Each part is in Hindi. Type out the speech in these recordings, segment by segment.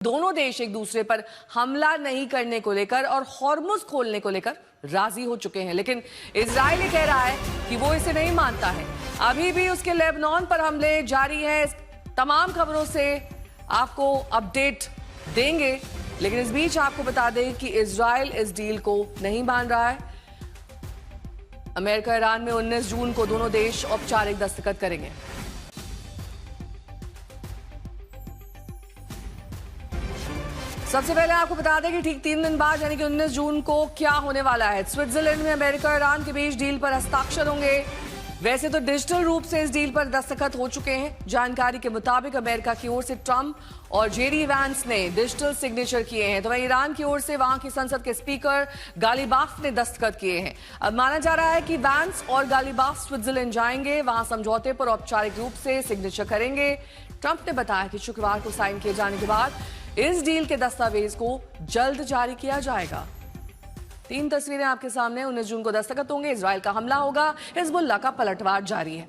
दोनों देश एक दूसरे पर हमला नहीं करने को लेकर और हॉर्मुज खोलने को लेकर राजी हो चुके हैं, लेकिन इजराइल कह रहा है कि वो इसे नहीं मानता है। अभी भी उसके लेबनान पर हमले जारी हैं। तमाम खबरों से आपको अपडेट देंगे, लेकिन इस बीच आपको बता दें कि इजराइल इस डील को नहीं मान रहा है। अमेरिका ईरान में 19 जून को दोनों देश औपचारिक दस्तखत करेंगे। सबसे पहले आपको बता दें कि ठीक 3 दिन बाद यानी कि 19 जून को क्या होने वाला है। स्विट्जरलैंड में अमेरिका और ईरान के बीच डील पर हस्ताक्षर होंगे। वैसे तो डिजिटल रूप से इस डील पर दस्तखत हो चुके हैं। जानकारी के मुताबिक अमेरिका की ओर से ट्रंप और जेडी वैंस ने डिजिटल सिग्नेचर किए हैं, तो वहीं ईरान की ओर से वहां की संसद के स्पीकर गालिबाफ ने दस्तखत किए हैं। अब माना जा रहा है कि वैंस और गालिबाफ स्विट्जरलैंड जाएंगे, वहां समझौते पर औपचारिक रूप से सिग्नेचर करेंगे। ट्रंप ने बताया कि शुक्रवार को साइन किए जाने के बाद इस डील के दस्तावेज को जल्द जारी किया जाएगा। 3 तस्वीरें आपके सामने। 19 जून को दस्तखत होंगे, इजराइल का हमला होगा, हिजबुल्लाह का पलटवार जारी है।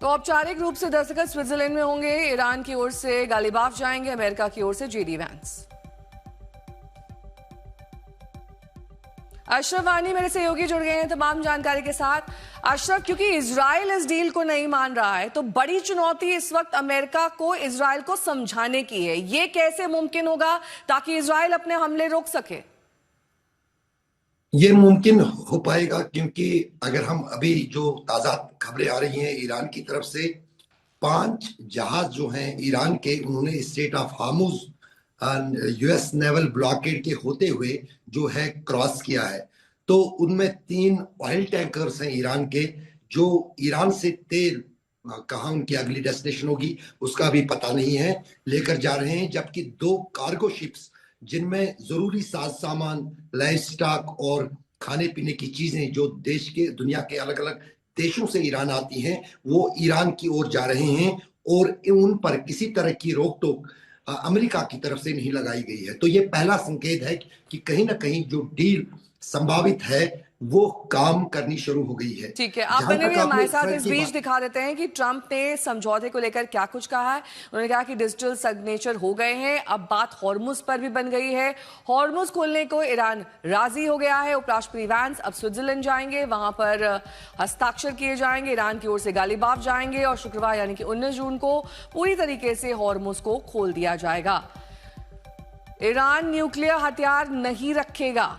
तो औपचारिक रूप से दस्तखत स्विट्जरलैंड में होंगे। ईरान की ओर से गालिबाफ जाएंगे, अमेरिका की ओर से जेडी वैंस। अशरफ वानी मेरे सहयोगी जुड़ गए हैं तमाम जानकारी के साथ। अशरफ, क्योंकि इजराइल इस डील को नहीं मान रहा है, तो बड़ी चुनौती इस वक्त अमेरिका को इजराइल को समझाने की है। ये कैसे मुमकिन होगा ताकि इजराइल अपने हमले रोक सके? ये मुमकिन हो पाएगा क्योंकि अगर हम अभी जो ताजा खबरें आ रही हैं ईरान की तरफ से, 5 जहाज जो हैं ईरान के, उन्होंने state of Hormuz US naval blockade के होते हुए जो है क्रॉस किया है। तो उनमें 3 ऑयल टैंकर्स हैं ईरान के, जो ईरान से तेल कहाँ उनकी अगली डेस्टिनेशन होगी उसका भी पता नहीं है, लेकर जा रहे हैं। जबकि 2 कार्गो शिप्स जिनमें जरूरी साज सामान, लाइफ स्टॉक और खाने पीने की चीजें जो देश के दुनिया के अलग अलग देशों से ईरान आती हैं, वो ईरान की ओर जा रहे हैं और उन पर किसी तरह की रोक टोक अमेरिका की तरफ से नहीं लगाई गई है। तो ये पहला संकेत है कि कहीं ना कहीं जो डील संभावित है वो काम करनी शुरू हो गई है। ठीक है, आप बने भी हमारे साथ इस बीच दिखा देते हैं कि ट्रंप ने समझौते को लेकर क्या कुछ कहा है। उन्होंने कहा कि डिजिटल सिग्नेचर हो गए हैं, अब बात हॉर्मुज पर भी बन गई है। हॉर्मुज खोलने को ईरान राजी हो गया है। उपराष्ट्रपति वैंस अब स्विट्जरलैंड जाएंगे, वहां पर हस्ताक्षर किए जाएंगे। ईरान की ओर से गालिबाफ जाएंगे और शुक्रवार यानी कि 19 जून को पूरी तरीके से हॉर्मुज को खोल दिया जाएगा। ईरान न्यूक्लियर हथियार नहीं रखेगा।